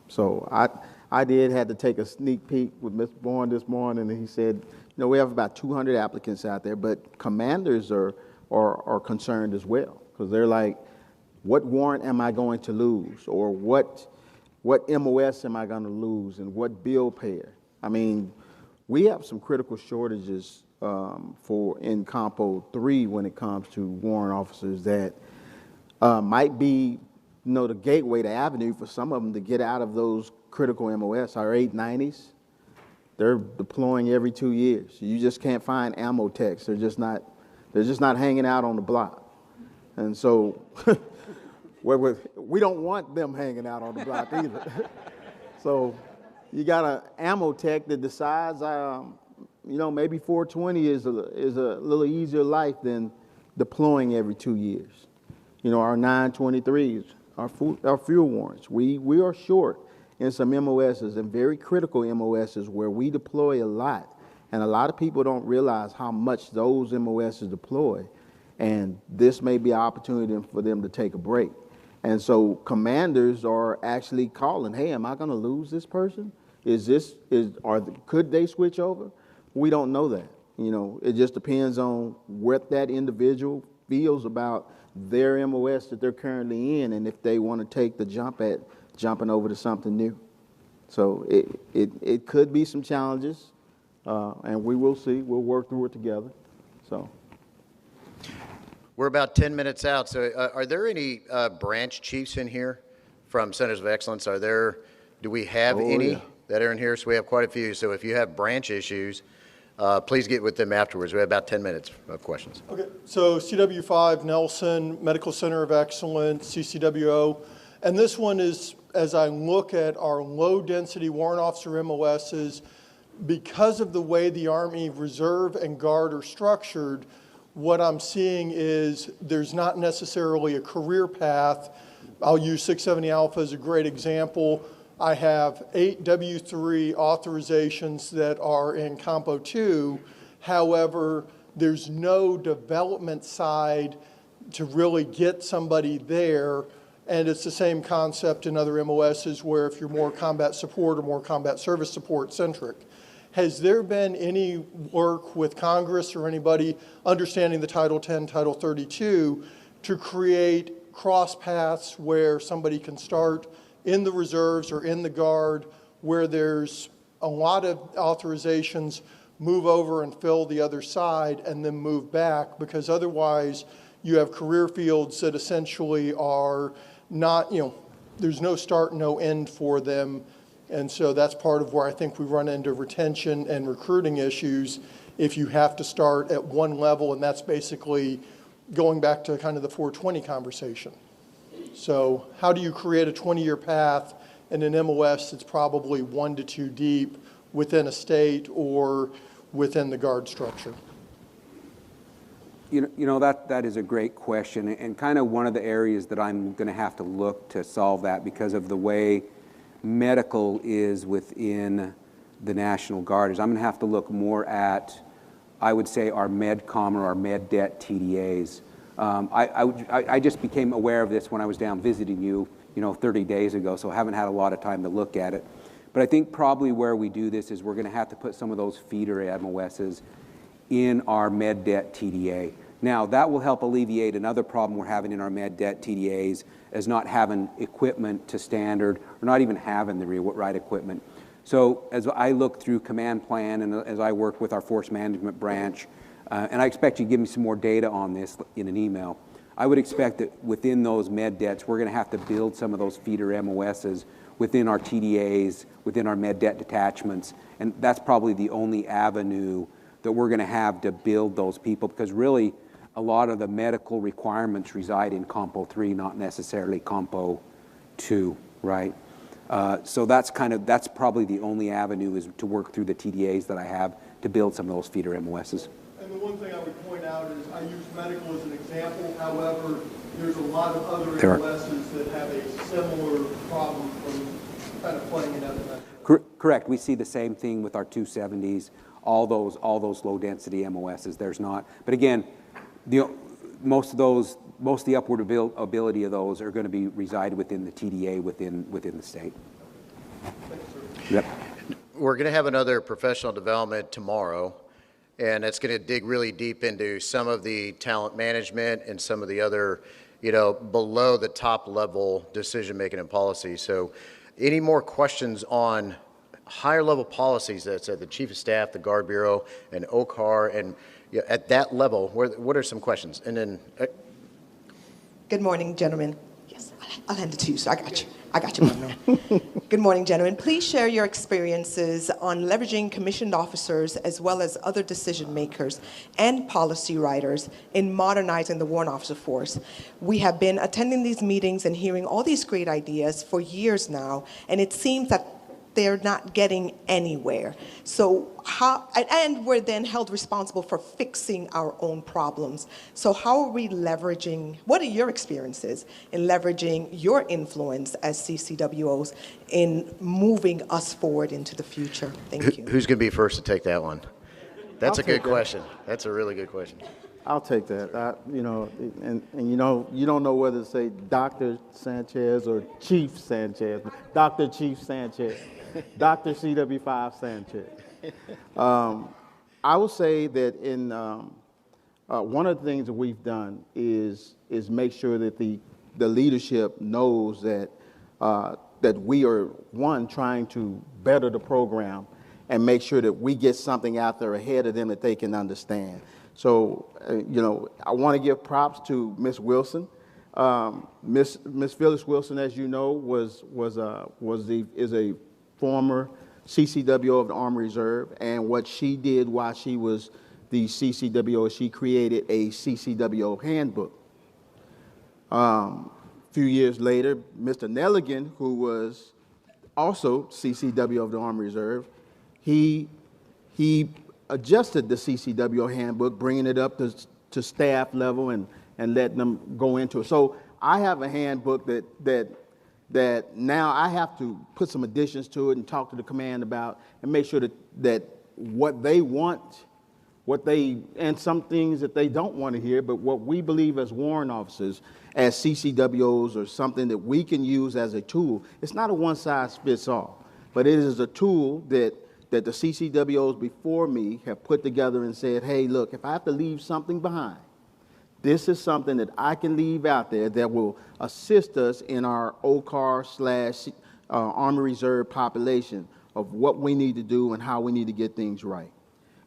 So I had to take a sneak peek with Mr. Bourne this morning, and he said, we have about 200 applicants out there, but commanders are concerned as well, because they're like, what warrant am I going to lose, or what MOS am I going to lose, and what bill payer? I mean, we have some critical shortages in Compo 3 when it comes to warrant officers that might be, the gateway, the avenue for some of them to get out of those critical MOS. Our 890s, they're deploying every 2 years. You just can't find ammo techs. They're just not hanging out on the block. And so we don't want them hanging out on the block either. So you got an ammo tech that decides, maybe 420 is a little easier life than deploying every 2 years. Our 923s, our fuel warrants, we are short in some MOSs, and very critical MOSs where we deploy a lot. And a lot of people don't realize how much those MOSs deploy. And this may be an opportunity for them to take a break. And so commanders are actually calling, hey, am I going to lose this person? Could they switch over? We don't know that. It just depends on what that individual feels about their MOS that they're currently in, and if they want to take the jump at jumping over to something new. So it could be some challenges, and we will see. We'll work through it together. So We're about 10 minutes out. So are there any branch chiefs in here from Centers of Excellence? Do we have any that are in here? So we have quite a few. So if you have branch issues, please get with them afterwards. We have about 10 minutes of questions. Okay, so CW5, Nelson, Medical Center of Excellence, CCWO. And this one is, as I look at our low-density warrant officer MOSs, because of the way the Army Reserve and Guard are structured, what I'm seeing is there's not necessarily a career path. I'll use 670 Alpha as a great example. I have 8 W3 authorizations that are in Compo 2. However, there's no development side to really get somebody there. And it's the same concept in other MOSs where if you're more combat support or more combat service support centric. Has there been any work with Congress or anybody understanding the Title 10, Title 32 to create cross paths where somebody can start in the reserves or in the Guard where there's a lot of authorizations, move over and fill the other side and then move back, because otherwise you have career fields that essentially are not, there's no start, no end for them. And so that's part of where I think we run into retention and recruiting issues if you have to start at one level, and that's basically going back to kind of the 420 conversation. So how do you create a 20-year path in an MOS that's probably 1 to 2 deep within a state or within the Guard structure? That is a great question, and kind of one of the areas that I'm going to have to look to solve that because of the way medical is within the National Guard is I'm going to have to look more at, I would say, our MedCom or our MedDet TDAs. I just became aware of this when I was down visiting you, 30 days ago, so I haven't had a lot of time to look at it. But I think probably where we do this is we're going to have to put some of those feeder MOSs in our MedDet TDA. Now, that will help alleviate another problem we're having in our MedDet TDAs as not having equipment to standard or not even having the right equipment. So as I look through command plan and as I work with our force management branch, and I expect you to give me some more data on this in an email, I would expect that within those MedDets, we're going to have to build some of those feeder MOSs within our TDAs, within our MedDet detachments, and that's probably the only avenue that we're going to have to build those people, because really a lot of the medical requirements reside in Compo 3, not necessarily Compo 2, right? So that's probably the only avenue is to work through the TDAs that I have to build some of those feeder MOSs. And the one thing I would point out is I use medical as an example. However, there's a lot of other MOSs that have a similar problem from kind of playing in other methods. Correct. We see the same thing with our 270s, all those low density MOSs. There's not. But again, most of the upward ability of those are going to reside within the TDA within the state. Yep. We're going to have another professional development tomorrow, and it's going to dig really deep into some of the talent management and some of the other, below the top level decision making and policy. So any more questions on higher level policies that's at the Chief of Staff, the Guard Bureau, and OCAR, and at that level, what are some questions? And then... Good morning, gentlemen. Yes, I'll hand it to you, so I got you. Good morning, gentlemen. Please share your experiences on leveraging commissioned officers as well as other decision makers and policy writers in modernizing the warrant officer force. We have been attending these meetings and hearing all these great ideas for years now, and it seems that they're not getting anywhere. So and we're then held responsible for fixing our own problems. So how are we leveraging, what are your experiences in leveraging your influence as CCWOs in moving us forward into the future? Thank you. Who's going to be first to take that one? That's a good question. That's a really good question. I'll take that. You know, and you know, you don't know whether to say Dr. Sanchez or Chief Sanchez, Dr. Chief Sanchez, Dr. CW5 Sanchez. I would say that in one of the things that we've done is make sure that the leadership knows that that we are, one, trying to better the program and make sure that we get something out there ahead of them that they can understand. So, you know, I want to give props to Miss Wilson. Miss Phyllis Wilson, as you know, is a former CCWO of the Army Reserve, and what she did while she was the CCWO, she created a CCWO handbook. Few years later, Mr. Nelligan, who was also CCW of the Army Reserve, he adjusted the CCWO handbook, bringing it up to staff level and letting them go into it. So I have a handbook that now I have to put some additions to it and talk to the command about and make sure that what they want, and some things that they don't want to hear, but what we believe as warrant officers, as CCWOs, or something that we can use as a tool. It's not a one-size-fits-all, but it is a tool that the CCWOs before me have put together and said, hey, look, if I have to leave something behind, this is something that I can leave out there that will assist us in our OCAR / Army Reserve population of what we need to do and how we need to get things right.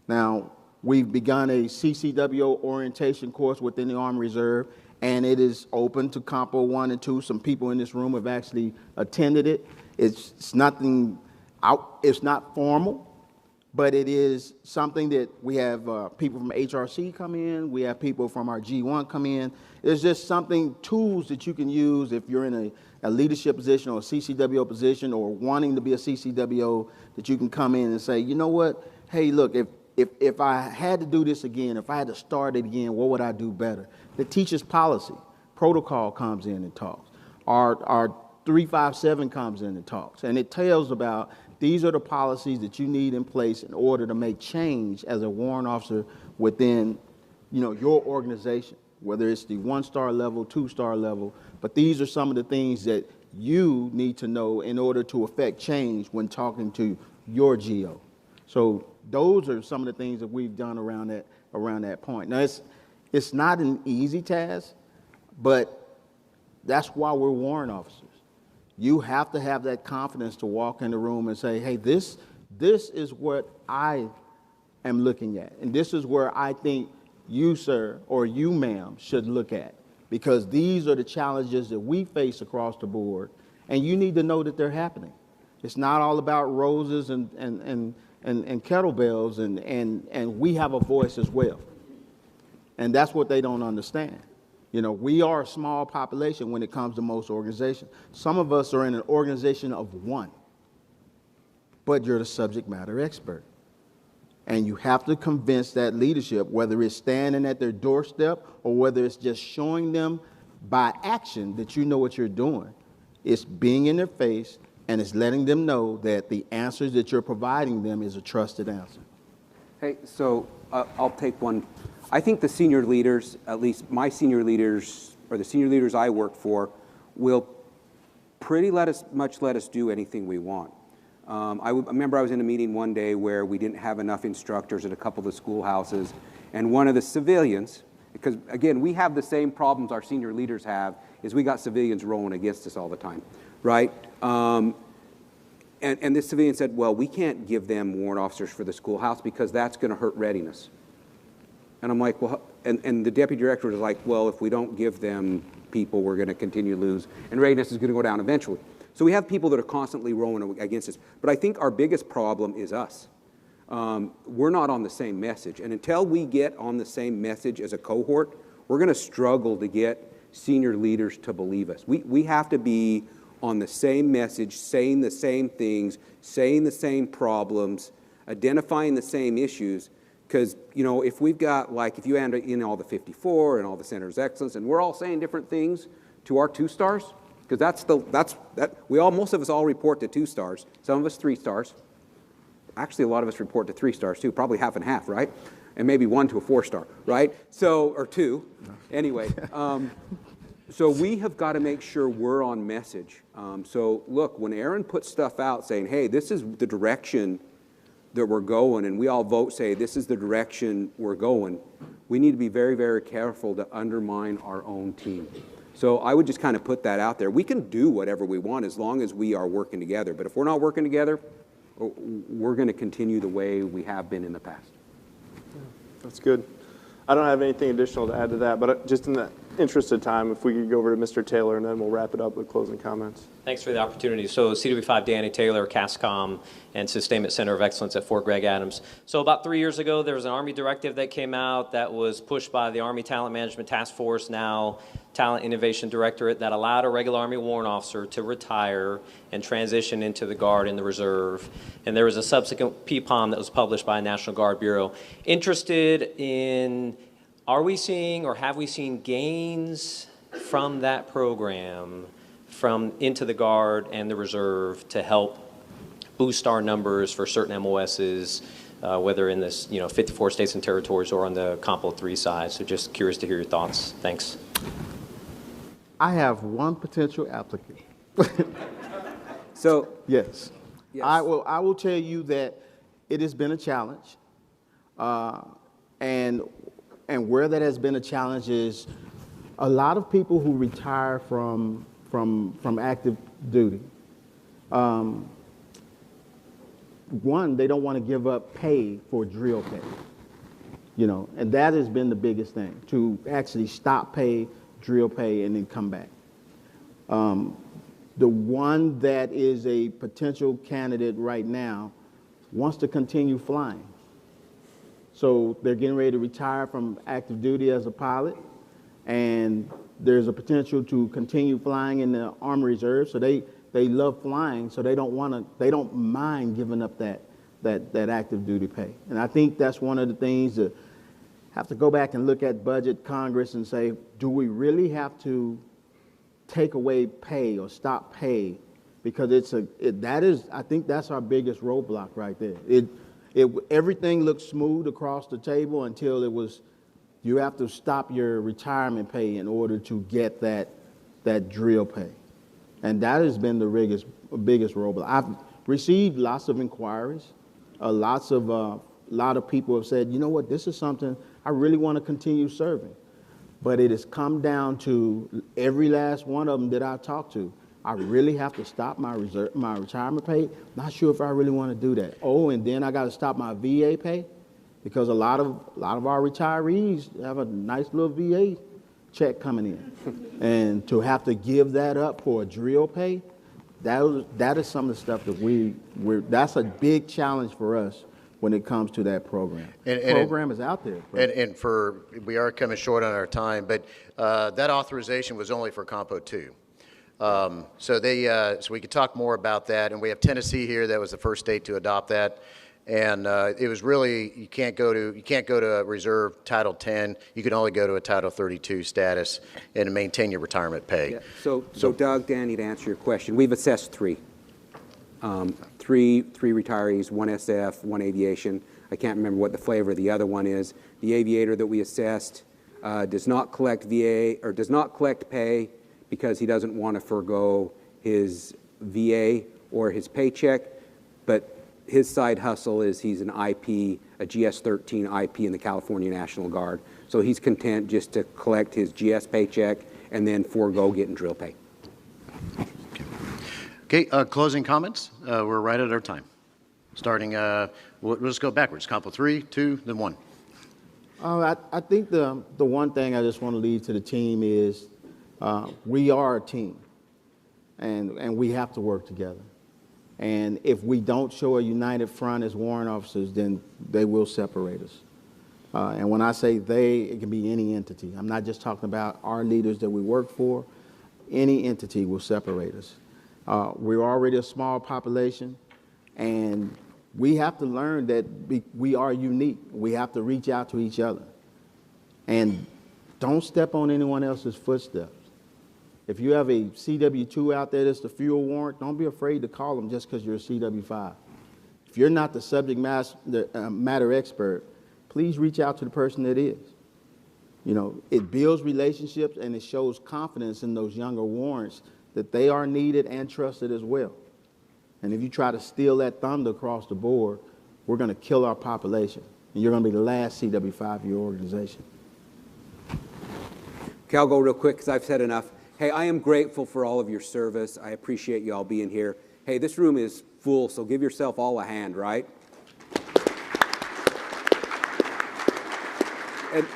Now, we've begun a CCWO orientation course within the Army Reserve, and it is open to Compo 1 and 2. Some people in this room have actually attended it. It's nothing out, it's not formal, but it is something that we have people from HRC come in, we have people from our G1 come in. It's just something, tools that you can use if you're in a leadership position or a CCWO position or wanting to be a CCWO, that you can come in and say, you know what, hey, look, if I had to do this again, if I had to start it again, what would I do better? The teacher's policy, protocol comes in and talks. Our 357 comes in and talks, and it tells about these are the policies that you need in place in order to make change as a warrant officer within, you know, your organization, whether it's the 1-star level, 2-star level, but these are some of the things that you need to know in order to affect change when talking to your GO. So those are some of the things that we've done around that point. Now, it's not an easy task, but that's why we're warrant officers. You have to have that confidence to walk in the room and say, hey, this is what I am looking at, and this is where I think you, sir, or you, ma'am, should look at, because these are the challenges that we face across the board, and you need to know that they're happening. It's not all about roses and kettlebells, and we have a voice as well. And that's what they don't understand. You know, we are a small population when it comes to most organizations. Some of us are in an organization of one, but you're the subject matter expert. And you have to convince that leadership, whether it's standing at their doorstep or whether it's just showing them by action that you know what you're doing. It's being in their face, and it's letting them know that the answers that you're providing them is a trusted answer. Hey, so I'll take one. I think the senior leaders, at least my senior leaders, or the senior leaders I work for, will pretty much let us do anything we want. I remember I was in a meeting one day where we didn't have enough instructors at a couple of the schoolhouses, and one of the civilians, because again, we have the same problems our senior leaders have, is we got civilians rolling against us all the time, right? And this civilian said, well, we can't give them warrant officers for the schoolhouse because that's going to hurt readiness. And I'm like, well, and the deputy director was like, well, if we don't give them people, we're going to continue to lose, and readiness is going to go down eventually. So we have people that are constantly rolling against us. But I think our biggest problem is us. We're not on the same message. And until we get on the same message as a cohort, we're going to struggle to get senior leaders to believe us. We have to be on the same message, saying the same things, saying the same problems, identifying the same issues. Because, you know, if we've got, like, if you add in all the 54 and all the centers of excellence, and we're all saying different things to our 2-stars, because most of us all report to 2-stars, some of us 3-stars. Actually, a lot of us report to 3-stars too, probably half and half, right? and maybe 1 to a 4-star, right? So, or 2, anyway. So we have got to make sure we're on message. So look, when Aaron puts stuff out saying, hey, this is the direction that we're going, and we all vote say this is the direction we're going, we need to be very, very careful to undermine our own team. So I would just kind of put that out there. We can do whatever we want as long as we are working together. But if we're not working together, we're going to continue the way we have been in the past. That's good. I don't have anything additional to add to that, but just in the interest of time, if we could go over to Mr. Taylor, and then we'll wrap it up with closing comments. Thanks for the opportunity. So CW5 Danny Taylor, CASCOM, and Sustainment Center of Excellence at Fort Gregg Adams. So about 3 years ago, there was an Army directive that came out that was pushed by the Army Talent Management Task Force, now Talent Innovation Directorate, that allowed a regular Army warrant officer to retire and transition into the Guard and the Reserve. And there was a subsequent PPOM that was published by National Guard Bureau. Interested in, are we seeing or have we seen gains from that program from into the Guard and the Reserve to help boost our numbers for certain MOSs, whether in this 54 states and territories or on the Compo 3 side? So just curious to hear your thoughts. Thanks. I have one potential applicant. So yes. I will tell you that it has been a challenge, and where that has been a challenge is a lot of people who retire from active duty. One, they don't want to give up pay for drill pay, and that has been the biggest thing, to actually stop pay, drill pay, and then come back. The one that is a potential candidate right now wants to continue flying. So they're getting ready to retire from active duty as a pilot, and there's a potential to continue flying in the Army Reserve. So they love flying, so they don't mind giving up that active duty pay. And I think that's one of the things that have to go back and look at budget Congress and say, do we really have to take away pay or stop pay? Because I think that's our biggest roadblock right there. Everything looked smooth across the table until it was, you have to stop your retirement pay in order to get that drill pay. And that has been the biggest roadblock. I've received lots of inquiries. A lot of people have said, you know what, this is something I really want to continue serving. But it has come down to every last one of them that I've talked to. I really have to stop my retirement pay. Not sure if I really want to do that. Oh, and then I got to stop my VA pay, because a lot of our retirees have a nice little VA check coming in, and to have to give that up for a drill pay, that is some of the stuff that that's a big challenge for us when it comes to that program. The program is out there. And we are coming short on our time, but that authorization was only for Compo 2. So we could talk more about that, and we have Tennessee here. That was the first state to adopt that, and it was really, you can't go to a reserve Title 10. You can only go to a Title 32 status and maintain your retirement pay. Yeah. So Doug, Danny, to answer your question, we've assessed three retirees, one SF, one aviation. I can't remember what the flavor of the other one is. The aviator that we assessed does not collect VA or does not collect pay because he doesn't want to forego his VA or his paycheck, but his side hustle is he's an IP, a GS-13 IP in the California National Guard. So he's content just to collect his GS paycheck and then forego getting drill pay. Okay, closing comments. We're right at our time. Starting, we'll just go backwards. Compo 3, 2, then 1. I think the one thing I just want to leave to the team is we are a team, and we have to work together. And if we don't show a united front as warrant officers, then they will separate us. And when I say they, it can be any entity. I'm not just talking about our leaders that we work for. Any entity will separate us. We're already a small population, and we have to learn that we are unique. We have to reach out to each other. And don't step on anyone else's footsteps. If you have a CW2 out there that's the fuel warrant, don't be afraid to call them just because you're a CW5. If you're not the subject matter expert, please reach out to the person that is. You know, it builds relationships and it shows confidence in those younger warrants that they are needed and trusted as well. And if you try to steal that thunder across the board, we're going to kill our population. And you're going to be the last CW5 of your organization. Okay, I'll go real quick because I've said enough. Hey, I am grateful for all of your service. I appreciate you all being here. Hey, this room is full, so give yourself all a hand, right?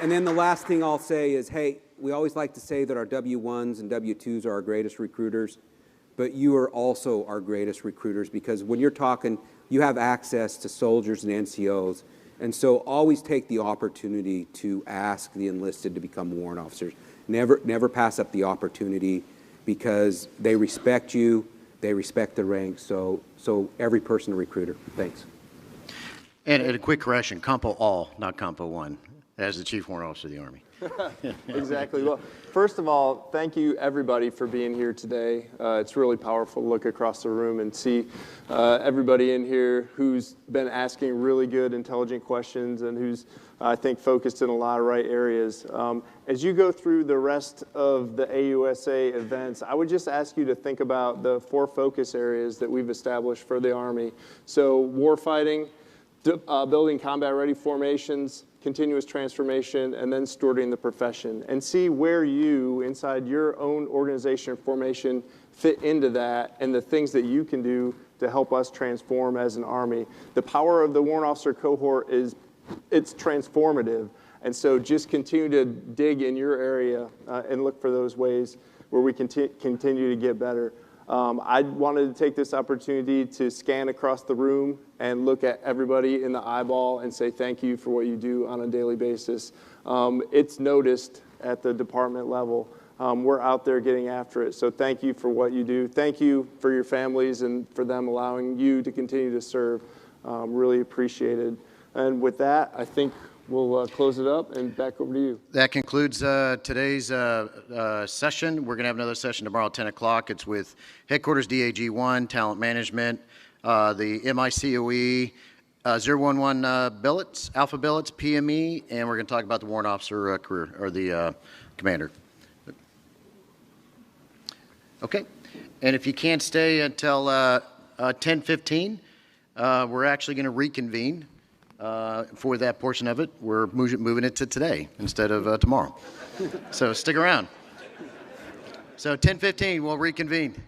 And then the last thing I'll say is, hey, we always like to say that our W-1s and W-2s are our greatest recruiters, but you are also our greatest recruiters because when you're talking, you have access to soldiers and NCOs, and so always take the opportunity to ask the enlisted to become warrant officers. Never pass up the opportunity because they respect you, they respect the rank, so every person a recruiter. Thanks. And a quick correction, Compo All, not Compo 1, as the Chief Warrant Officer of the Army. Exactly. Well, first of all, thank you everybody for being here today. It's really powerful to look across the room and see everybody in here who's been asking really good, intelligent questions and who's, I think, focused in a lot of right areas. As you go through the rest of the AUSA events, I would just ask you to think about the 4 focus areas that we've established for the Army. So warfighting, building combat-ready formations, continuous transformation, and then stewarding the profession, and see where you, inside your own organization or formation, fit into that and the things that you can do to help us transform as an Army. The power of the Warrant Officer cohort is, it's transformative, and so just continue to dig in your area and look for those ways where we can continue to get better. I wanted to take this opportunity to scan across the room and look at everybody in the eyeball and say thank you for what you do on a daily basis. It's noticed at the department level. We're out there getting after it, so thank you for what you do. Thank you for your families and for them allowing you to continue to serve. Really appreciated. And with that, I think we'll close it up and back over to you. That concludes today's session. We're going to have another session tomorrow at 10 o'clock. It's with Headquarters DAG1, Talent Management, the MICOE, 011 billets, Alpha billets, PME, and we're going to talk about the Warrant Officer career, or the Commander. Okay. And if you can't stay until 10:15, we're actually going to reconvene. For that portion of it, we're moving it to today instead of tomorrow. So stick around. So 10:15, we'll reconvene.